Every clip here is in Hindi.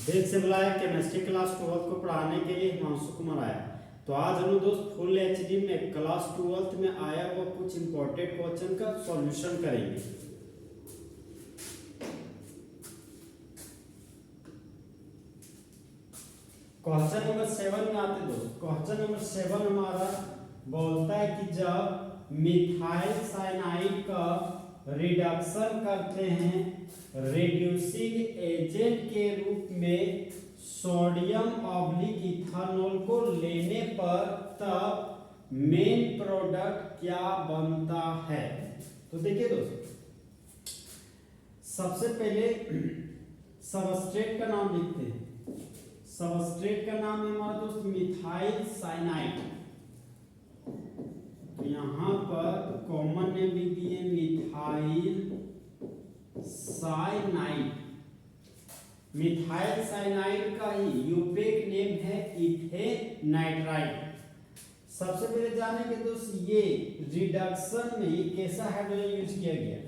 देश से बुलाया केमिस्ट्री क्लास 12 को पढ़ाने के लिए हिमांशु कुमार आया। तो आज हम लोग दोस्त फुल एचडी में क्लास 12 में आया हुआ कुछ इंपॉर्टेंट क्वेश्चन का सॉल्यूशन करेंगे। क्वेश्चन नंबर 7 में आते दोस्त। क्वेश्चन नंबर 7 हमारा बोलता है कि जब मिथाइल साइनाइड का रिडक्शन करते हैं रिड्यूसिंग एजेंट के रूप में सोडियम ऑब्लिक इथानॉल को लेने पर तब मेन प्रोडक्ट क्या बनता है। तो देखिए दोस्तों, सबसे पहले सबस्ट्रेट का नाम लिखते हैं। सबस्ट्रेट का नाम है हमारा दोस्त मिथाइल साइनाइड। तो यहां पर कॉमन नेम लिख दिए मिथाइल साइनाइड। मिथाइल साइनाइड का ही यूपेक नेम है इथेनाइट्राइड। सबसे पहले जाने के दोस्त ये रिडक्शन में ये कैसा हाइड्रोजन यूज किया गया।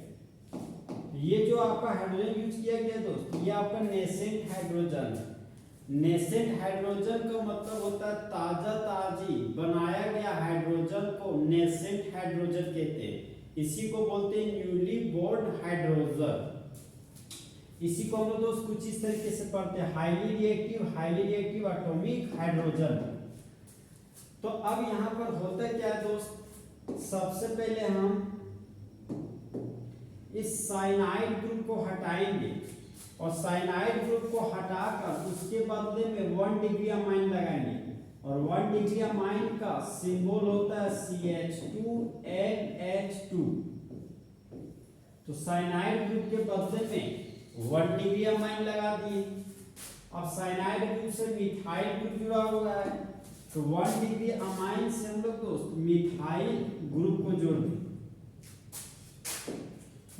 ये जो आपका हाइड्रोजन यूज किया गया दोस्त, ये आपका नेसेंट हाइड्रोजन है। नेसेंट हाइड्रोजन का मतलब होता है ताजा ताजी बनाया गया हाइड्रोजन को नेसेंट हाइड्रोजन कहते हैं। इसी को बोलते हैं न्यूली बोर्न हाइड्रोजन। इसी को हम लोग दोस्त कुछ इस तरीके से पढ़ते हैं हाईली रिएक्टिव एटॉमिक हाइड्रोजन। तो अब यहां पर होता क्या है दोस्त, सबसे पहले हम इस साइनाइड ग्रुप को हटाएंगे और साइनाइड ग्रुप को हटाकर उसके बदले में 1 डिग्री अमाइन लगाएंगे और 1 डिग्री अमाइन का सिंबल होता है CH2NH2। तो साइनाइड ग्रुप के बदले में 1 डिग्री अमाइन लगा दिए। अब साइनाइड ग्रुप से मिथाइल ग्रुप जुड़ा हुआ है, तो 1 डिग्री अमाइन से हम लोग दोस्त मिथाइल ग्रुप को जोड़ दें।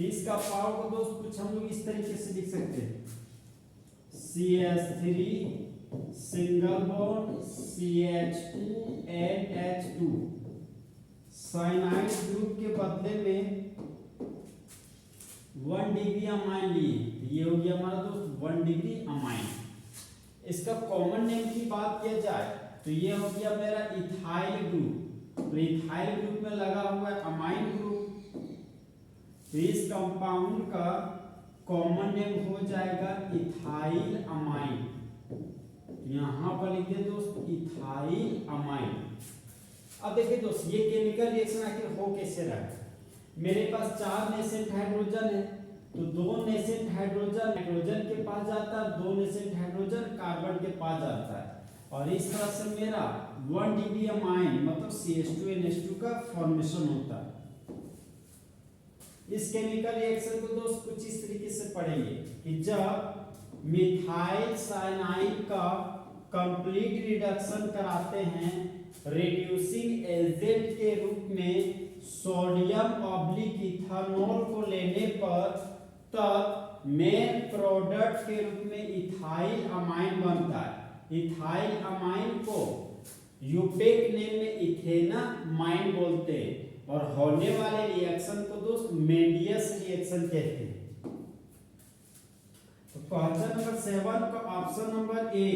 इसका पावर को दोस्त कुछ हम लोग इस तरीके से लिख सकते हैं CH3 single bond CH2NH2। Cyanide group के बदले में 1 डिग्री अमाइन लिए, ये हो गया हमारा दोस्त 1 डिग्री अमाइन। इसका कॉमन नेम की बात किया जाए तो ये हो गया मेरा इथाइल ग्रुप। तो इथाइल ग्रुप में लगा हुआ है अमाइन ग्रुप, तो इस कंपाउंड का कॉमन नेम हो जाएगा इथाइल अमाइन। यहां पर लिख दे दोस्त इथाइल अमाइन। अब देखिए दोस्त, ये केमिकल रिएक्शन आखिर हो कैसे रहा है। मेरे पास 4 नेसेंट हाइड्रोजन है, तो 2 नेसेंट हाइड्रोजन नाइट्रोजन के पास जाता है, 2 नेसेंट हाइड्रोजन कार्बन के पास जाता है और इस तरह से मेरा 1 डिग्री अमाइन मतलब CH2NH2 का फॉर्मेशन होता है। इस केमिकल रिएक्शन को दोस्त कुछ इस तरीके से पढ़ेंगे कि जब मिथाइल साइनाइड का कंप्लीट रिडक्शन कराते हैं रिड्यूसिंग एजेंट के रूप में सोडियम ऑब्लिक इथानॉल को लेने पर तब मेन प्रोडक्ट के रूप में इथाइल अमाइन बनता है। इथाइल अमाइन को यूपेक नेम में इथेनामाइन बोलते हैं और होने वाले रिएक्शन को दोस्त मेंडियस रिएक्शन कहते हैं। तो क्वेश्चन नंबर 7 का option number A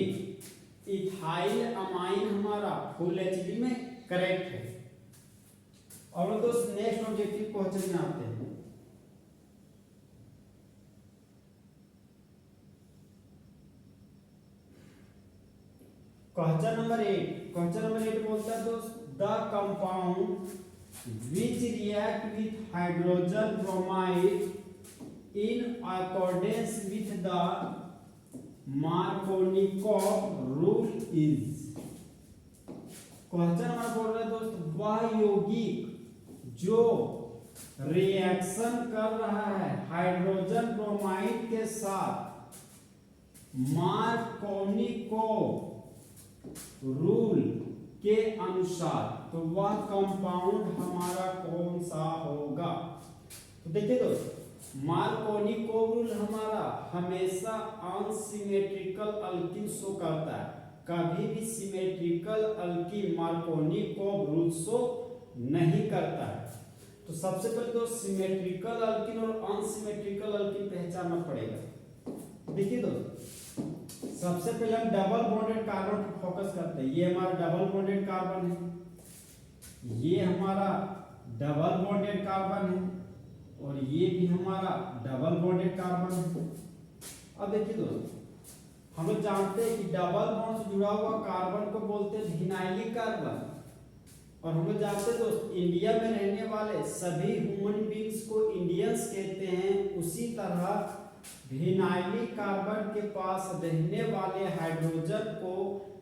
ethyl amine हमारा फुल एचडी में करेक्ट है। और दोस्त नेक्स्ट ऑब्जेक्टिव क्वेश्चन में आते हैं। क्वेश्चन नंबर 8 बोलता है दोस्त the compound which react with hydrogen bromide in accordance with the Markovnikov rule is। Question हमारा बोल रहा है दोस्त वह यौगिक जो रिएक्शन कर रहा है हाइड्रोजन ब्रोमाइड के साथ मार्कोनिकोव रूल के अनुसार, तो वह कंपाउंड हमारा कौन सा होगा। तो देखिए दोस्त, मार्कोनिकोव रूल हमारा हमेशा अनसिमेट्रिकल अल्कीन शो करता है। कभी भी symmetrical alkyne Markovnikov rule show नहीं करता है। तो सबसे पहले तो सिमेट्रिकल अल्कीन और अनसिमेट्रिकल अल्कीन पहचानना पड़ेगा। देखिए दोस्तों, सबसे पहले हम डबल बॉन्डेड कार्बन पर फोकस करते हैं। ये हमारा डबल बॉन्डेड कार्बन है, ये हमारा डबल बॉन्डेड कार्बन है, और ये भी हमारा डबल बॉन्डेड कार्बन है। अब देखिए दोस्तों, हम लोग जानते हैं कि डबल बॉन्ड से जुड़ा हुआ कार्बन को बोलते हैं विनाइलिक कार्बन। और हम लोग जानते हैं दोस्त, इंडिया में रहने वाले सभी ह्यूमन बींग्स को इंडियंस कहते हैं। उसी तरह विनाइलिक कार्बन के पास रहने वाले हाइड्रोजन को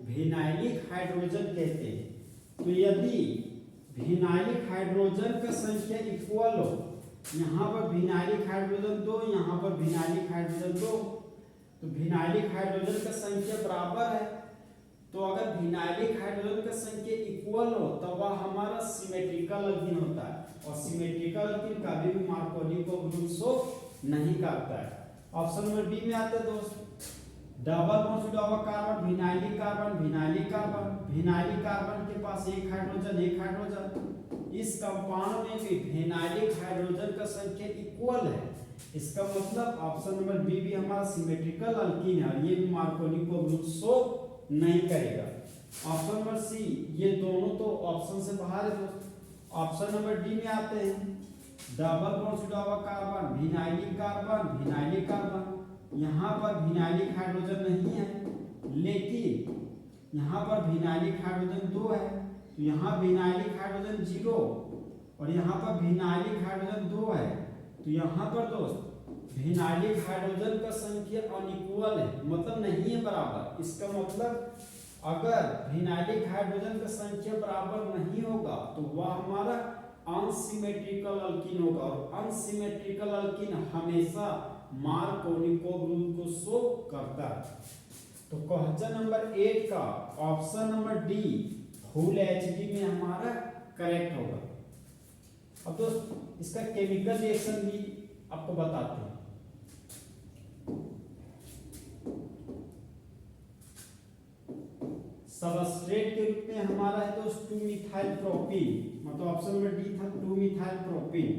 विनाइलिक हाइड्रोजन कहते हैं। तो यदि विनाइलिक हाइड्रोजन का संख्या इक्वल हो, यहाँ पर विनाइलिक हाइड्रोजन 2, यहाँ पर विनाइलिक हाइड्रोजन 2, तो विनाइलिक हाइड्रोजन का संख्या बराबर है। तो अगर विनाइलिक हाइड्रोजन का संख्या इक्वल हो तब वह हमारा सिमेट्रिकल अल्कीन होता है, और सिमेट्रिकल अल्कीन कभी भी मार्कोनी को ग्रुप शो नहीं करता है। ऑप्शन नंबर बी में आते हैं दोस्त, डबल बॉन्ड से जुड़ा हुआ carbon vinylic carbon, vinylic carbon, vinylic carbon के पास एक हाइड्रोजन, एक हाइड्रोजन। इस कंपाउंड में भी विनाइलिक हाइड्रोजन का संख्या इक्वल है। इसका मतलब ऑप्शन नंबर बी भी हमारा सिमेट्रिकल अल्कीन है, और ये भी मार्कोनी को ग्रुप शो नहीं करेगा। ऑप्शन नंबर सी, ये दोनों तो ऑप्शन से बाहर है दोस्त। ऑप्शन नंबर डी में आते हैं, डबल बॉन्ड से जुड़ा हुआ carbon vinylic carbon, vinylic carbon. यहाँ पर विनाइलिक हाइड्रोजन नहीं है, लेकिन यहाँ पर विनाइलिक हाइड्रोजन 2 है, तो यहाँ विनाइलिक हाइड्रोजन 0, और यहाँ पर विनाइलिक हाइड्रोजन 2 है, तो यहाँ पर दोस्त विनाइलिक हाइड्रोजन का संख्या अनइक्वल है, मतलब नहीं है बराबर। इसका मतलब अगर विनाइलिक हाइड्रोजन का संख्या बराबर नहीं होगा तो वह हमारा अनसिमेट्रिकल अल्कीन होगा, और अनसिमेट्रिकल अल्कीन हमेशा मार्कोनिको ग्रुप को शो करता है। तो क्वेश्चन नंबर 8 का option number D full HD में हमारा करेक्ट होगा। अब दोस्त इसका केमिकल रिएक्शन भी आपको बताते हैं। सबस्ट्रेट के रूप में हमारा है दोस्त 2 मिथाइल प्रोपीन, मतलब ऑप्शन नंबर डी था 2 मिथाइल प्रोपीन।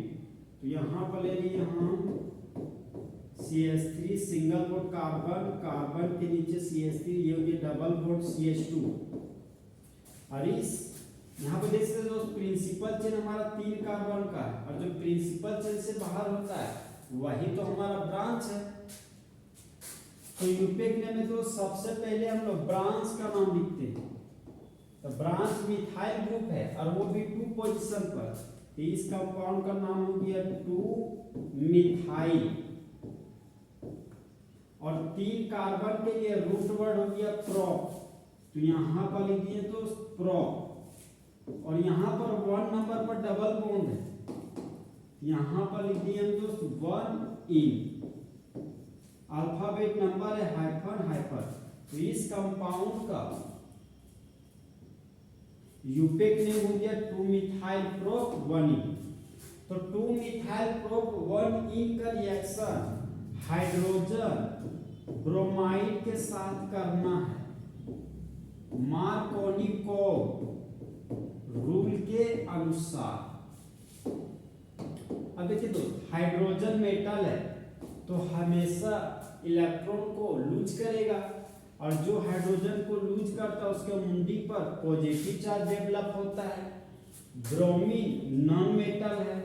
तो यहाँ पर ले लिए हम CH3 single bond carbon, carbon के नीचे CH3, ये हो गया डबल बॉन्ड CH2। और इस यहाँ पर देख सकते हो प्रिंसिपल चेन हमारा 3 कार्बन का है, और जो प्रिंसिपल चेन से बाहर होता है वही तो हमारा ब्रांच है। तो यूपेक में तो सबसे पहले हम लोग ब्रांच का नाम लिखते हैं। तो ब्रांच मिथाइल ग्रुप है, और वो भी 2 पोजीशन पर। तो इस कंपाउंड का नाम हो गया 2 मिथाइल, और 3 कार्बन के लिए रूट वर्ड हो गया प्रोप। तो यहाँ पर लिख दिए तो प्रोप, और यहाँ पर 1 नंबर पर डबल बॉन्ड है, यहाँ पर लिख दिए हम दोस्त 1 इन, अल्फाबेट नंबर है हाइफन हाइफन। तो इस कंपाउंड का यूपेक नेम हो गया 2 मिथाइल प्रोप 1 इन। तो 2 मिथाइल प्रोप 1 इन का रिएक्शन हाइड्रोजन ब्रोमाइड के साथ करना है मार्कोनिकोव रूल के अनुसार। अब देखिए दोस्त, हाइड्रोजन मेटल है तो हमेशा इलेक्ट्रॉन को लूज करेगा, और जो हाइड्रोजन को लूज करता है उसके मुंडी पर पॉजिटिव चार्ज डेवलप होता है। ब्रोमीन नॉन मेटल है,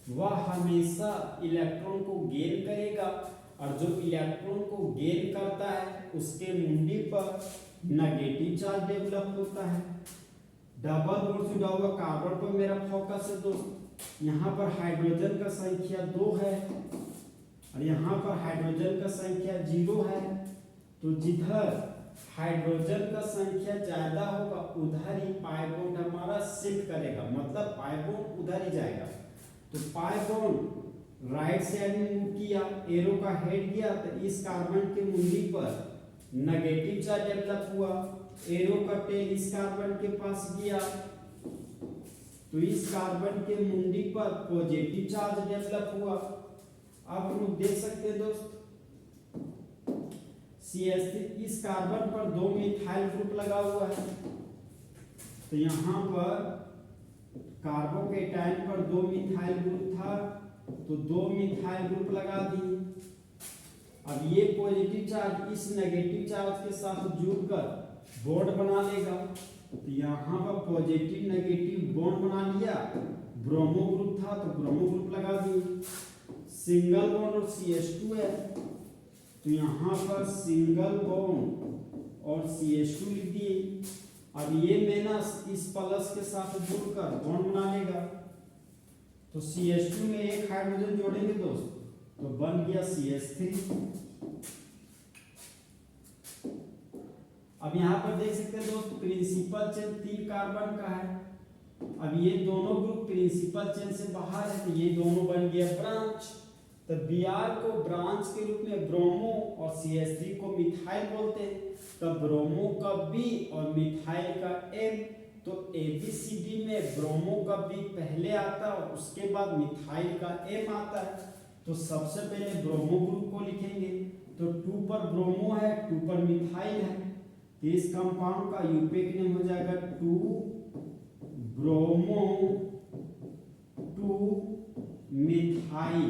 वह हमेशा इलेक्ट्रॉन को गेन करेगा, और जो इलेक्ट्रॉन को गेन करता है उसके मुंडी पर नेगेटिव चार्ज डेवलप होता है। डबल बॉन्ड से जुड़ा हुआ कार्बन पर मेरा फोकस है दोस्त। यहाँ पर हाइड्रोजन का संख्या 2 है, और यहाँ पर हाइड्रोजन का संख्या 0 है। तो जिधर हाइड्रोजन का संख्या ज्यादा होगा उधर ही पाई बॉन्ड हमारा शिफ्ट करेगा, मतलब पाई बॉन्ड उधर ही जाएगा। तो पाई बॉन्ड राइट साइड में मूव किया, एरो का हेड गया, तो इस कार्बन के मुंडी पर नेगेटिव चार्ज डेवलप हुआ, एरो का टेल इस कार्बन के पास गया, तो इस कार्बन के मुंडी पर पॉजिटिव चार्ज डेवलप हुआ। अब हम लोग देख सकते हैं दोस्त, CH3 इस कार्बन पर 2 मिथाइल ग्रुप लगा हुआ है, तो यहाँ पर कार्बोकेटाइन पर 2 मिथाइल ग्रुप था, तो 2 मिथाइल ग्रुप लगा दिए। अब ये पॉजिटिव चार्ज इस नेगेटिव चार्ज के साथ जुड़कर बॉन्ड बना लेगा। तो यहाँ पर पॉजिटिव नेगेटिव बॉन्ड बना लिया, ब्रोमो ग्रुप था तो ब्रोमो ग्रुप लगा दिए, सिंगल बॉन्ड और CH2 है तो यहाँ पर सिंगल बॉन्ड और CH2 लिख दिए। अब ये माइनस इस प्लस के साथ जुड़कर बॉन्ड बना लेगा, तो CH2 में एक हाइड्रोजन जोड़ेंगे दोस्त तो बन गया CH3। अब यहाँ पर देख सकते हैं दोस्त प्रिंसिपल चेन 3 कार्बन का है। अब ये दोनों ग्रुप प्रिंसिपल चेन से बाहर है तो ये दोनों बन गया ब्रांच। तो Br को ब्रांच के रूप में ब्रोमो और CH3 को मिथाइल बोलते हैं। तो ब्रोमो का B और मिथाइल का M, तो ABCD में ब्रोमो का B पहले आता है उसके बाद मिथाइल का M आता है। तो सबसे पहले ब्रोमो ग्रुप को लिखेंगे तो 2 पर ब्रोमो है 2 पर मिथाइल है, तो इस कंपाउंड का यूपेक नेम हो जाएगा 2 ब्रोमो 2 मिथाइल।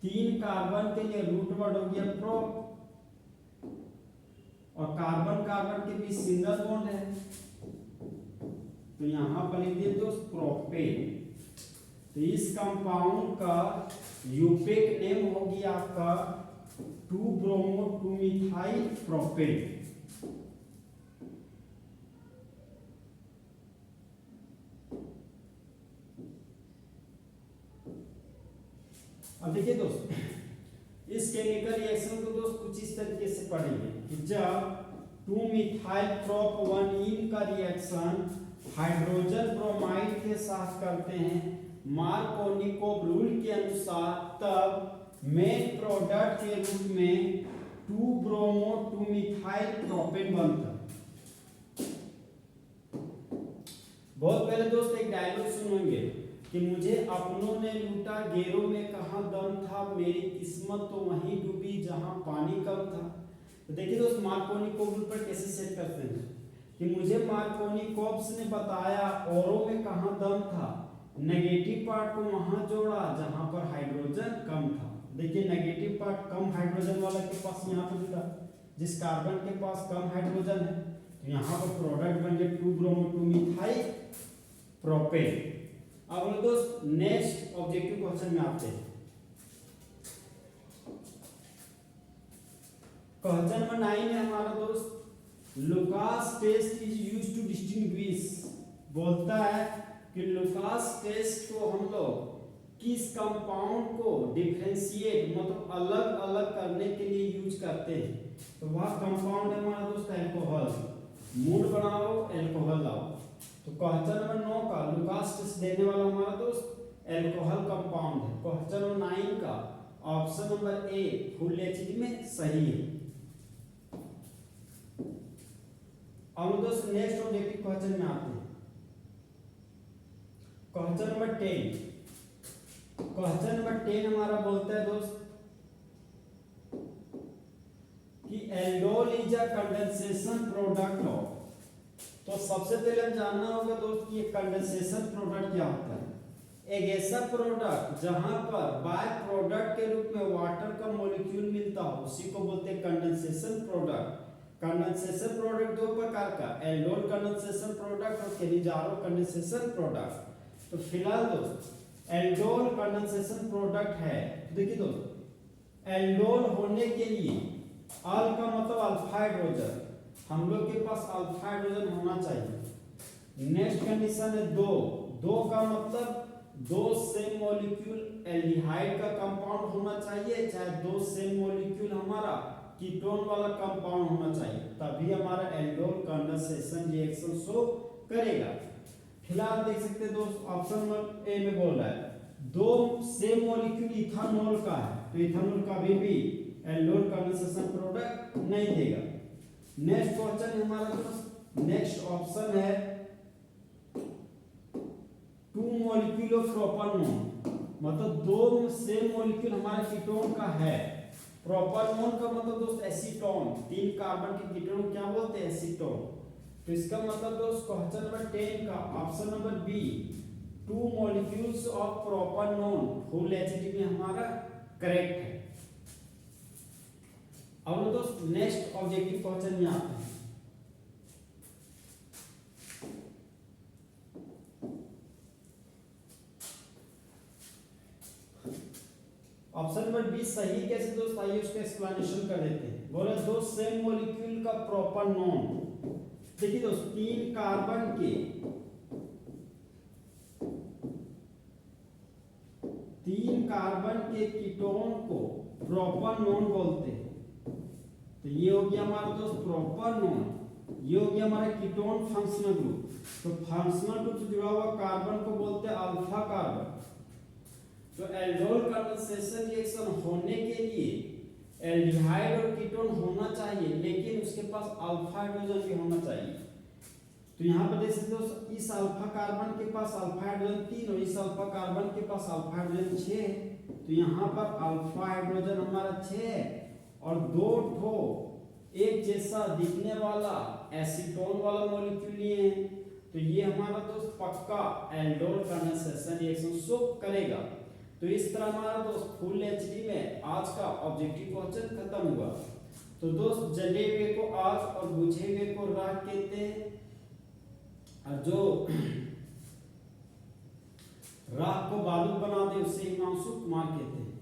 3 कार्बन के लिए रूट वर्ड हो गया प्रोप और कार्बन कार्बन के बीच सिंगल बॉन्ड है तो यहां पर लिख दिए दोस्त प्रोपेन। तो इस कंपाउंड का यूपेक नेम हो गया आपका 2 ब्रोमो 2 मिथाइल प्रोपेन। अब देखिए दोस्त इस केमिकल रिएक्शन को दोस्त कुछ इस तरीके से पढ़ेंगे कि जब 2 मिथाइल प्रोप 1 इन का रिएक्शन हाइड्रोजन ब्रोमाइड के साथ करते हैं मार्कोनिकोव रूल के अनुसार, तब मेन प्रोडक्ट के रूप में 2 ब्रोमो 2 मिथाइल प्रोपेन बनता है। बहुत पहले दोस्त एक डायलॉग सुनेंगे कि मुझे अपनों ने लूटा गैरों में कहाँ दम था, मेरी किस्मत तो वहीं डूबी जहां पानी कम था। तो देखिए दोस्त मार्कोनिकोव रूल पर कैसे सेट करते हैं कि मुझे मार्कोनिकोव ने बताया औरों में कहाँ दम था, नेगेटिव पार्ट को वहां जोड़ा जहां पर हाइड्रोजन कम था। देखिए नेगेटिव पार्ट कम हाइड्रोजन वाला के पास यहाँ पर जुड़ा, जिस कार्बन के पास कम हाइड्रोजन है तो यहाँ पर प्रोडक्ट बन गया 2 ब्रोमो 2 मिथाइल प्रोपेन। अब दोस्त नेक्स्ट ऑब्जेक्टिव क्वेश्चन में आते हैं। क्वेश्चन नंबर 9 में हमारा दोस्त Lucas test is used to distinguish, बोलता है कि लुकास टेस्ट को हम लोग किस कंपाउंड को डिफरेंशिएट मतलब अलग अलग करने के लिए यूज करते हैं। तो वह कंपाउंड है हमारा दोस्त अल्कोहल। मूड बनाओ अल्कोहल लाओ। तो क्वेश्चन नंबर 9 का लुकास टेस्ट देने वाला हमारा दोस्त अल्कोहल कंपाउंड है। क्वेश्चन नंबर 9 का option number a full HD में सही है। अब दोस्त नेक्स्ट ऑब्जेक्टिव क्वेश्चन में आते हैं। Question number 10। क्वेश्चन नंबर 10 हमारा बोलता है दोस्त कि aldol is a condensation product of. तो सबसे पहले हम जानना होगा दोस्त कि ये कंडेंसेशन प्रोडक्ट क्या होता है। एक ऐसा प्रोडक्ट जहां पर बाय प्रोडक्ट के रूप में वाटर का मॉलिक्यूल मिलता हो उसी को बोलते हैं कंडेंसेशन प्रोडक्ट। कंडेंसेशन प्रोडक्ट दो प्रकार का, एल्डोल कंडेंसेशन प्रोडक्ट और केलिजारो कंडेंसेशन प्रोडक्ट। तो फिलहाल दोस्त एल्डोल कंडेंसेशन प्रोडक्ट है। देखिए दोस्त एल्डोल होने के लिए अल का मतलब अल्फा हाइड्रोजन, हम लोग के पास अल्फा हाइड्रोजन होना चाहिए। नेक्स्ट कंडीशन है 2 का मतलब 2 सेम मॉलिक्यूल एल्डिहाइड का कंपाउंड होना चाहिए, चाहे 2 सेम मॉलिक्यूल हमारा कीटोन वाला कंपाउंड होना चाहिए, तभी हमारा एल्डोल कंडेंसेशन रिएक्शन शो करेगा। फिलहाल देख सकते हैं दोस्त ऑप्शन नंबर ए में बोल रहा है 2 सेम मॉलिक्यूल इथानॉल का है तो इथानॉल का भी एल्डोल कंडेंसेशन प्रोडक्ट नहीं देगा। नेक्स्ट क्वेश्चन हमारा दोस्त नेक्स्ट ऑप्शन है 2 मॉलिक्यूल ऑफ प्रोपानोन, मतलब 2 सेम मॉलिक्यूल हमारे कीटोन का है। प्रोपानोन का मतलब दोस्त एसीटोन, 3 कार्बन के कीटोन क्या बोलते हैं एसीटोन। तो इसका मतलब दोस्त क्वेश्चन नंबर 10 का option number B 2 molecules of propanone full HD में हमारा करेक्ट है। अब दोस्त नेक्स्ट ऑब्जेक्टिव क्वेश्चन में आते हैं। ऑप्शन नंबर बी सही कैसे दोस्त, आइए उसका एक्सप्लेनेशन कर देते हैं। बोले दो सेम मॉलिक्यूल का प्रॉपर नॉन, देखिए दोस्त तीन कार्बन के कीटोन को प्रॉपर नॉन बोलते हैं। तो ये हो गया हमारा दोस्त प्रॉपर नॉन, ये हो गया हमारा कीटोन फंक्शनल ग्रुप। तो फंक्शनल ग्रुप से जुड़ा हुआ कार्बन को बोलते हैं अल्फा कार्बन। तो एल्डोल कंडेंसेशन रिएक्शन होने के लिए एल्डिहाइड और कीटोन होना चाहिए, लेकिन उसके पास अल्फा हाइड्रोजन भी होना चाहिए। तो यहाँ पर देख सकते हो इस अल्फा कार्बन के पास अल्फा हाइड्रोजन 3 और इस अल्फा कार्बन के पास अल्फा हाइड्रोजन 6। तो यहाँ पर अल्फा हाइड्रोजन हमारा 6 और 2 ठो एक जैसा दिखने वाला एसीटोन वाला मॉलिक्यूल लिए हैं। तो ये हमारा दोस्त पक्का एल्डोल कंडेंसेशन रिएक्शन शो करेगा। तो इस तरह हमारा दोस्त फुल एचडी में आज का ऑब्जेक्टिव क्वेश्चन खत्म हुआ। तो दोस्त जले हुए को आग और बुझे हुए को राख कहते हैं, और जो राख को बारूद बना दे उसे हिमांशु कुमार कहते हैं।